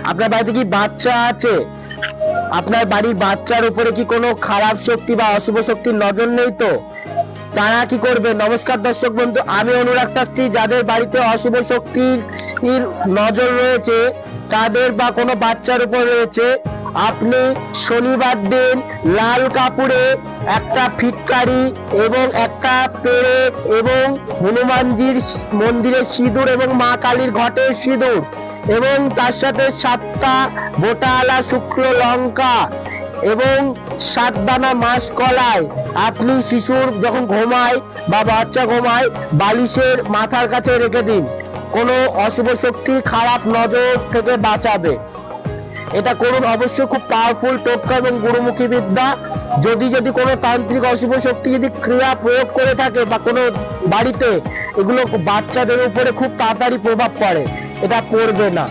আপনার বাড়িতে কি বাচ্চা আছে? আপনার বাড়ির বাচ্চার উপরে কি কোনো খারাপ শক্তি বা অশুভ শক্তির নজর নেই তো? তারা কি করবে? নমস্কার দর্শক বন্ধু, আমি অনুরাগ শাস্ত্রী। যাদের বাড়িতে অশুভ শক্তির নজর রয়েছে, তাদের বা কোনো বাচ্চার উপর রয়েছে, আপনি শনিবার দিন লাল কাপড়ে একটা ফিটকারি এবং একটা পেরেক এবং হনুমানজির মন্দিরের সিঁদুর এবং মা কালীর ঘটের সিঁদুর এবং তার সাথে 7টা বোটালা শুকনো লঙ্কা এবং 7 দানা মাসকলাই আপনি শিশুর যখন ঘুমায় বা বাচ্চা ঘুমায় বালিশের মাথার কাছে রেখে দিন। কোনো অশুভ শক্তি খারাপ নজর থেকে বাঁচাবে। এটা করুন অবশ্যই, খুব পাওয়ারফুল টোটকা এবং গুরুমুখী বিদ্যা। যদি কোনো তান্ত্রিক অশুভ শক্তি যদি ক্রিয়া প্রয়োগ করে থাকে বা কোনো বাড়িতে, এগুলো বাচ্চাদের উপরে খুব তাড়াতাড়ি প্রভাব পড়ে, এটা পড়বে না।